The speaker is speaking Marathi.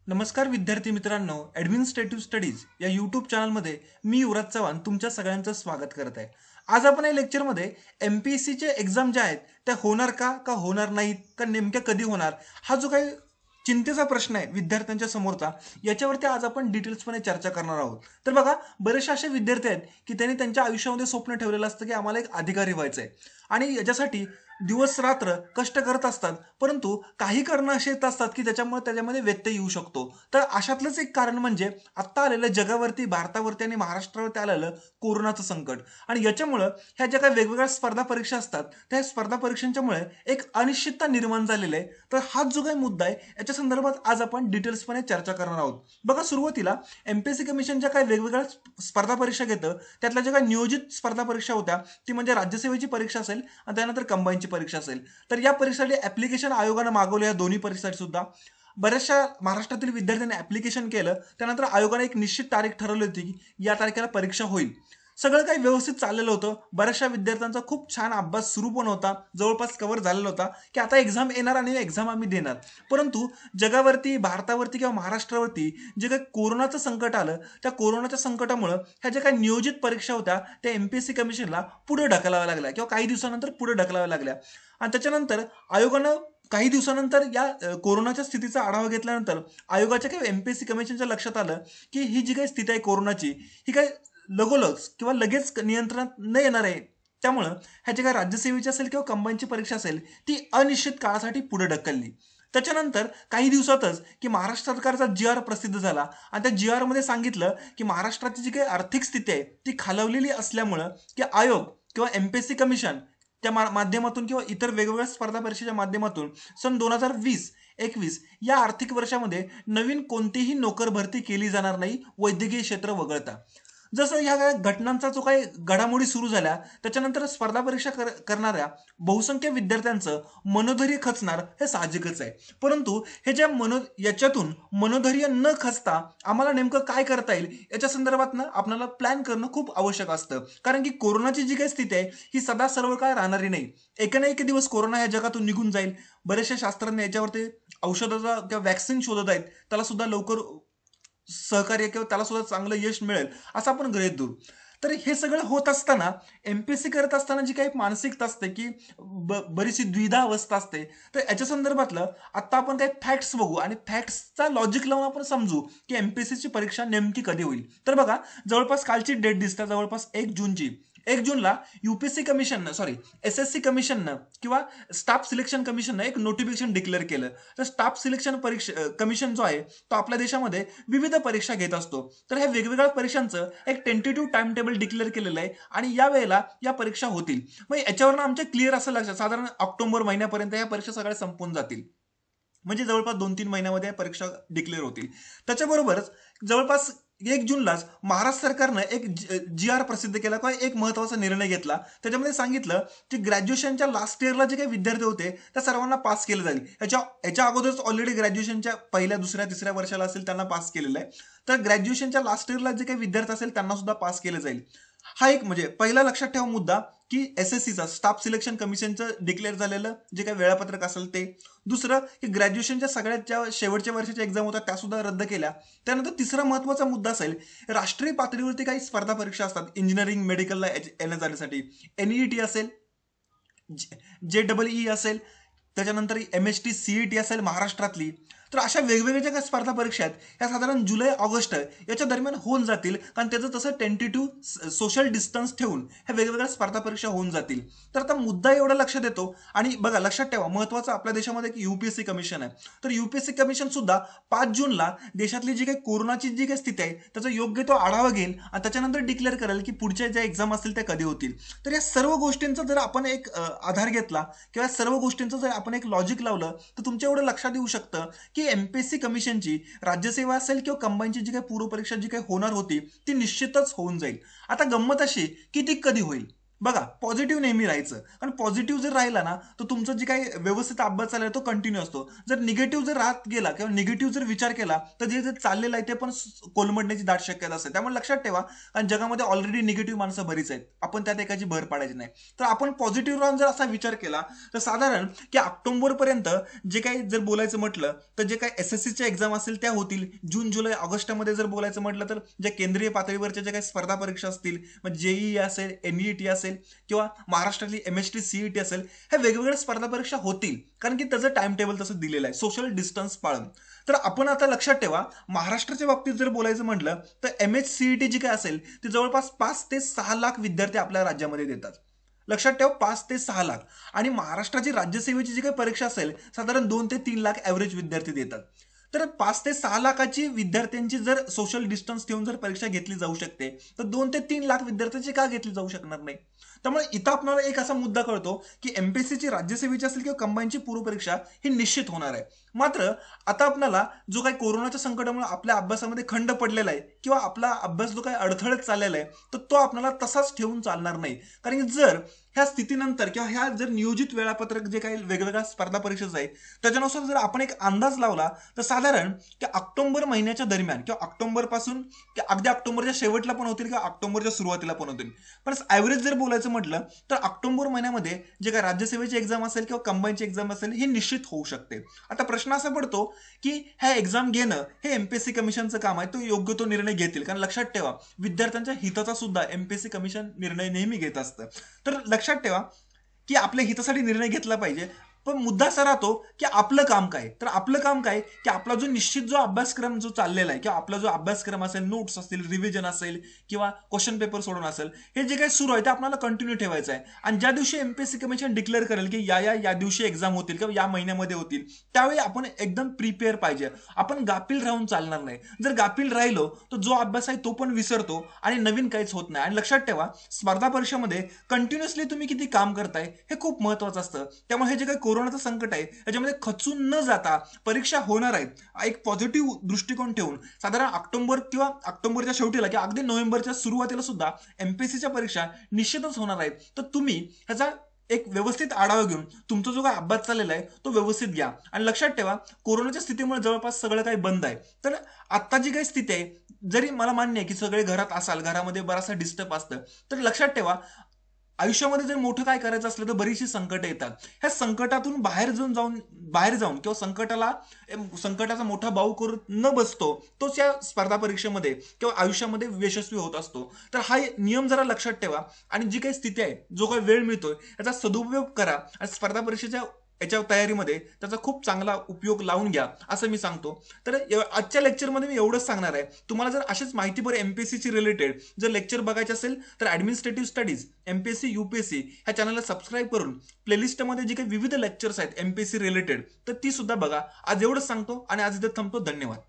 नमस्कार विद्यार्थी मित्रांनो, ॲडमिनिस्ट्रेटिव्ह स्टडीज या यूट्यूब चॅनलमध्ये मी युवराज चव्हाण तुमच्या सगळ्यांचं स्वागत करत आहे. आज आपण या लेक्चरमध्ये MPSCचे एक्झाम ज्या आहेत त्या होणार का होणार नाहीत का नेमक्या कधी होणार, हा जो काही चिंतेचा प्रश्न आहे विद्यार्थ्यांच्या समोरचा, याच्यावरती आज आपण डिटेल्सपणे चर्चा करणार आहोत. तर बघा, बरेचसे असे विद्यार्थी आहेत की त्यांनी त्यांच्या आयुष्यामध्ये स्वप्न ठेवलेलं असतं की आम्हाला एक अधिकारी व्हायचं आहे आणि याच्यासाठी दिवस रात्र कष्ट करत असतात, परंतु काही कारणं अशी येत असतात की त्याच्यामध्ये व्यत्यय येऊ शकतो. तर अशातलंच एक कारण म्हणजे आत्ता आलेलं जगावरती, भारतावरती आणि महाराष्ट्रावरती आलेलं कोरोनाचं संकट. आणि याच्यामुळं ह्या ज्या काही वेगवेगळ्या स्पर्धा परीक्षा असतात त्या स्पर्धा परीक्षांच्यामुळे एक अनिश्चितता निर्माण झालेली आहे. तर हा जो काही मुद्दा आहे याच्या संदर्भात आज आपण डिटेल्सपणे चर्चा करणार आहोत. बघा, सुरुवातीला MPSC कमिशन ज्या काही वेगवेगळ्या स्पर्धा परीक्षा घेतं त्यातल्या ज्या काही नियोजित स्पर्धा परीक्षा होत्या ती म्हणजे राज्यसेवेची परीक्षा असेल आणि त्यानंतर कंबाईनची परीक्षा असेल. तर या परीक्षेसाठी ऍप्लिकेशन आयोगानं मागवलं. या दोन्ही परीक्षेसाठी सुद्धा बऱ्याचशा महाराष्ट्रातील विद्यार्थ्यांनी ऍप्लिकेशन केलं. त्यानंतर आयोगाने एक निश्चित तारीख ठरवली होती की या तारखेला परीक्षा होईल. सगळं काही व्यवस्थित चाललेलं होतं. बऱ्याचशा विद्यार्थ्यांचा खूप छान अभ्यास सुरू पण होता, जवळपास कव्हर झालेला होता की आता एक्झाम येणार आणि एक्झाम आम्ही देणार. परंतु जगावरती, भारतावरती किंवा महाराष्ट्रावरती जे काही कोरोनाचं संकट आलं, त्या कोरोनाच्या संकटामुळं ह्या ज्या काही नियोजित परीक्षा होत्या त्या MPSC कमिशनला पुढे ढकलाव्या लागल्या किंवा काही दिवसानंतर पुढे ढकलाव्या लागल्या. आणि त्याच्यानंतर आयोगानं काही दिवसानंतर या कोरोनाच्या स्थितीचा आढावा घेतल्यानंतर आयोगाच्या किंवा MPSC कमिशनच्या लक्षात आलं की ही जी काही स्थिती आहे कोरोनाची, ही काही लगोलग किंवा लगेच नियंत्रणात न येणार आहे. त्यामुळं ह्याची काय राज्यसेवेची असेल किंवा कंबाईनची परीक्षा असेल ती अनिश्चित काळासाठी पुढे ढकलली. त्याच्यानंतर काही दिवसातच की महाराष्ट्र सरकारचा GR प्रसिद्ध झाला आणि त्या GR मध्ये सांगितलं की महाराष्ट्राची जी काही आर्थिक स्थिती आहे ती खालावलेली असल्यामुळं की आयोग किंवा MPSC कमिशन त्या माध्यमातून किंवा इतर वेगवेगळ्या स्पर्धा परीक्षेच्या माध्यमातून सन 2020-21 या आर्थिक वर्षामध्ये नवीन कोणतीही नोकर भरती केली जाणार नाही, वैद्यकीय क्षेत्र वगळता. जसं ह्या घटनांचा जो काही घडामोडी सुरू झाल्या त्याच्यानंतर स्पर्धा परीक्षा करणाऱ्या बहुसंख्य विद्यार्थ्यांचं मनोधैर्य खचणार हे साहजिकच आहे. परंतु हे ज्या याच्यातून मनोधैर्य न खचता आम्हाला नेमकं काय करता येईल याच्या संदर्भात ना आपल्याला प्लॅन करणं खूप आवश्यक असतं. कारण की कोरोनाची जी काही स्थिती आहे ही सदा सर्व काळ राहणारी नाही. एक ना एक दिवस कोरोना या जगातून निघून जाईल. बरेचसे शास्त्रज्ञ याच्यावरती औषधाचा किंवा वॅक्सिन शोधत आहेत, त्याला सुद्धा लवकर सहकार्य किंवा त्याला सुद्धा चांगलं यश मिळेल असं आपण गृहीत धरू. तर हे सगळं होत असताना MPSC करत असताना जी काही मानसिकता असते की बरीचशी द्विधा अवस्था असते, तर याच्या संदर्भातलं आता आपण काही फॅक्ट्स बघू आणि फॅक्ट्सचा लॉजिक लावून आपण समजू की MPSC ची परीक्षा नेमकी कधी होईल. तर बघा, जवळपास कालची डेट दिसते, जवळपास 1 जूनची. 1 जूनला UPSC कमिशननं, SSC कमिशननं किंवा स्टाफ सिलेक्शन कमिशननं एक नोटिफिकेशन डिक्लेअर केलं. तर स्टाफ सिलेक्शन कमिशन जो आहे तो आपल्या देशामध्ये विविध परीक्षा घेत असतो. तर ह्या वेगवेगळ्या परीक्षांचं एक टेंटेटिव्ह टाइम टेबल डिक्लेअर केलेलं आहे आणि या वेळेला या परीक्षा होतील. मग याच्यावरनं आमच्या क्लिअर असं लक्षात, साधारण ऑक्टोबर महिन्यापर्यंत या परीक्षा सगळ्या संपून जातील. म्हणजे जवळपास 2-3 महिन्यामध्ये परीक्षा डिक्लेअर होतील. त्याच्याबरोबरच जवळपास 1 जूनलाच महाराष्ट्र सरकारनं एक GR प्रसिद्ध केला किंवा एक महत्वाचा निर्णय घेतला. त्याच्यामध्ये सांगितलं की ग्रॅज्युएशनच्या लास्ट इयरला जे काही विद्यार्थी होते त्या सर्वांना पास केलं जाईल. याच्या अगोदरच ऑलरेडी ग्रॅज्युएशनच्या पहिल्या, दुसऱ्या, तिसऱ्या वर्षाला असेल त्यांना पास केलेलं आहे. तर ग्रॅज्युएशनच्या लास्ट इयरला जे काही विद्यार्थी असेल त्यांना सुद्धा पास केलं जाईल. हा एक म्हणजे पहिला लक्षात ठेवा मुद्दा की SSCचा स्टाफ सिलेक्शन कमिशनचं डिक्लेअर झालेलं जे काही वेळापत्रक असेल ते. दुसरं की ग्रॅज्युएशनच्या सगळ्यात ज्या शेवटच्या वर्षाच्या एक्झाम होत्या त्या सुद्धा रद्द केल्या. त्यानंतर तिसरा महत्वाचा मुद्दा असेल राष्ट्रीय पातळीवरती काही स्पर्धा परीक्षा असतात इंजिनिअरिंग मेडिकलला येण्या जाण्यासाठी. NEET असेल, JEE असेल, त्याच्यानंतर MHT CET असेल महाराष्ट्रातली. तर अशा वेगवेगळ्या ज्या काही स्पर्धा परीक्षा आहेत ह्या साधारण जुलै-ऑगस्ट याच्या दरम्यान होऊन जातील. कारण त्याचं तसं टेंटेटिव्ह सोशल डिस्टन्स ठेवून ह्या वेगवेगळ्या स्पर्धा परीक्षा होऊन जातील. तर आता मुद्दा एवढा लक्षात येतो. आणि बघा, लक्षात ठेवा महत्वाचं आपल्या देशामध्ये एक UPSC कमिशन आहे. तर UPSC कमिशन सुद्धा 5 जूनला देशातली जी काही कोरोनाची जी काही स्थिती आहे त्याचा योग्य तो आढावा घेईल आणि त्याच्यानंतर डिक्लेअर करेल की पुढच्या ज्या एक्झाम असतील त्या कधी होतील. तर या सर्व गोष्टींचा जर आपण एक आधार घेतला किंवा सर्व गोष्टींचं जर आपण एक लॉजिक लावलं तर तुमच्या एवढं लक्षात येऊ शकतं की MPSC कमिशनची राज्यसेवा असेल किंवा कंबाईनची जी काही पूर्व परीक्षा जी काही होणार होती ती निश्चितच होऊन जाईल. आता गंमत अशी की ती कधी होईल. बघा, पॉझिटिव्ह नेहमी राहायचं. आणि पॉझिटिव्ह जर राहिला ना, तर तुमचं जे काही व्यवस्थित अभ्यास चालला तो कंटिन्यू असतो. जर निगेटिव्ह जर राहत गेला किंवा निगेटिव्ह जर विचार केला, तर जे जे चाललेलं आहे ते पण कोलमडण्याची दाट शक्यता असते. त्यामुळे लक्षात ठेवा, आणि जगामध्ये ऑलरेडी निगेटिव्ह माणसं बरीच आहेत. आपण त्यात एकाची भर पाडायची नाही. तर आपण पॉझिटिव्ह राहून जर असा विचार केला, तर साधारण की ऑक्टोबरपर्यंत जे काही जर बोलायचं म्हटलं, तर जे काही SSCच्या एक्झाम असेल त्या होतील. जून, जुलै, ऑगस्टमध्ये जर बोलायचं म्हटलं, तर ज्या केंद्रीय पातळीवरच्या ज्या काही स्पर्धा परीक्षा असतील, मग JEE असेल, NET असेल किंवा महाराष्ट्रातली MHT CET असेल, ह्या वेगवेगळ्या स्पर्धा परीक्षा होतील. कारण की त्याचं टाइम टेबल तसं दिलेलं आहे, सोशल डिस्टन्स पाळून. तर आपण आता लक्षात ठेवा, महाराष्ट्राच्या बाबतीत जर बोलायचं म्हटलं, तर MHCET जी काय असेल ती जवळपास 5 ते 6 लाख विद्यार्थी आपल्या राज्यामध्ये देतात. लक्षात ठेवा, 5 ते 6 लाख. आणि महाराष्ट्राची राज्यसेवेची जी काही परीक्षा असेल, साधारण 2 ते 3 लाख ॲव्हरेज विद्यार्थी देतात. तर 5 ते 6 लाखाची विद्यार्थ्यांची जर सोशल डिस्टन्स ठेवून जर परीक्षा घेतली जाऊ शकते, तर 2 ते 3 लाख विद्यार्थ्यांची का घेतली जाऊ शकणार नाही? त्यामुळे इथं आपल्याला एक असा मुद्दा कळतो की MPSCची राज्यसेवेची असेल किंवा कंबाईनची पूर्वपरीक्षा ही निश्चित होणार आहे. मात्र आता आपल्याला जो काही कोरोनाच्या संकटामुळे आपल्या अभ्यासामध्ये खंड पडलेला आहे किंवा आपला अभ्यास जो काही अडथळत चाललेला आहे, तर तो आपल्याला तसाच ठेवून चालणार नाही. कारण की जर ह्या स्थितीनंतर किंवा ह्या जर नियोजित वेळापत्रक जे काही वेगवेगळ्या स्पर्धा परीक्षेचं आहे, त्याच्यानुसार जर आपण एक अंदाज लावला, तर साधारण की ऑक्टोबर महिन्याच्या दरम्यान किंवा ऑक्टोबर पासून अगदी ऑक्टोबरच्या शेवटला पण होतील किंवा ऑक्टोबरच्या सुरुवातीला पण होतील. पण ॲव्हरेज जर बोलायचं म्हटलं, तर ऑक्टोबर महिन्यामध्ये जे काही राज्यसेवेची एक्झाम असेल किंवा कंबाईनची एक्झाम असेल ही निश्चित होऊ शकते. आता प्रश्न असा पडतो की ह्या एक्झाम घेणं हे MPSC कमिशनचं काम आहे. तो योग्य तो निर्णय घेतील. कारण लक्षात ठेवा, विद्यार्थ्यांच्या हिताचा सुद्धा MPSC कमिशन निर्णय नेहमी घेत असतं. तर लक्षात ठेवा की आपल्या हितासाठी निर्णय घेतला पाहिजे. पण मुद्दा असा राहतो की आपलं काम काय. तर आपलं काम काय की आपला जो निश्चित जो अभ्यासक्रम जो चाललेला आहे किंवा आपला जो अभ्यासक्रम असेल, नोट्स असतील, रिव्हिजन असेल किंवा क्वेश्चन पेपर सोडून असेल, हे जे काही सुरू आहे ते आपल्याला कंटिन्यू ठेवायचं आहे. आणि ज्या दिवशी MPSC कमिशन डिक्लेअर करेल की या दिवशी एक्झाम होतील किंवा या महिन्यामध्ये होतील, त्यावेळी आपण एकदम प्रिपेअर पाहिजे. आपण गाफील राहून चालणार नाही. जर गाफील राहिलो तर जो अभ्यास आहे तो पण विसरतो आणि नवीन काहीच होत नाही. आणि लक्षात ठेवा, स्पर्धा परीक्षेमध्ये कंटिन्युअसली तुम्ही किती काम करताय हे खूप महत्वाचं असतं. त्यामुळे हे जे काही कोरोनाचं संकट आहे याच्यामध्ये खचून न जाता परीक्षा होणार आहेत, एक पॉझिटिव्ह दृष्टिकोन ठेवून साधारण ऑक्टोबर किंवा ऑक्टोबरच्या शेवटीला किंवा अगदी नोव्हेंबरच्या सुरुवातीला सुद्धा MPSCच्या परीक्षा निश्चितच होणार आहेत. तर तुम्ही ह्याचा एक व्यवस्थित आढावा घेऊन तुमचा जो काही अभ्यास चाललेला आहे तो व्यवस्थित घ्या. आणि लक्षात ठेवा, कोरोनाच्या स्थितीमुळे जवळपास सगळं काही बंद आहे. तर आता जी काही स्थिती आहे, जरी मला मान्य आहे की सगळे घरात असाल, घरामध्ये बराचसा डिस्टर्ब असतं, तर लक्षात ठेवा, आयुष्यामध्ये जर मोठं काय करायचं असलं तर बरीचशी संकटं येतात. ह्या संकटातून बाहेर जाऊन किंवा संकटाचा मोठा बाऊ करून न बसतो तोच या स्पर्धा परीक्षेमध्ये किंवा आयुष्यामध्ये यशस्वी होत असतो. तर हा नियम जरा लक्षात ठेवा आणि जी काही स्थिती आहे, जो काही वेळ मिळतोय याचा सदुपयोग करा आणि स्पर्धा परीक्षेच्या याच्या तयारीमध्ये त्याचा खूप चांगला उपयोग लावून घ्या, असं मी सांगतो. तर आजच्या लेक्चरमध्ये मी एवढंच सांगणार आहे. तुम्हाला जर अशीच माहितीभर MPSCची रिलेटेड जर लेक्चर बघायचे असेल, तर ॲडमिनिस्ट्रेटिव्ह स्टडीज MPSC UPSC ह्या चॅनलला सबस्क्राईब करून प्लेलिस्टमध्ये जी काही विविध लेक्चर्स आहेत MPSC रिलेटेड, तर ती सुद्धा बघा. आज एवढंच सांगतो आणि आज इथे थांबतो. धन्यवाद.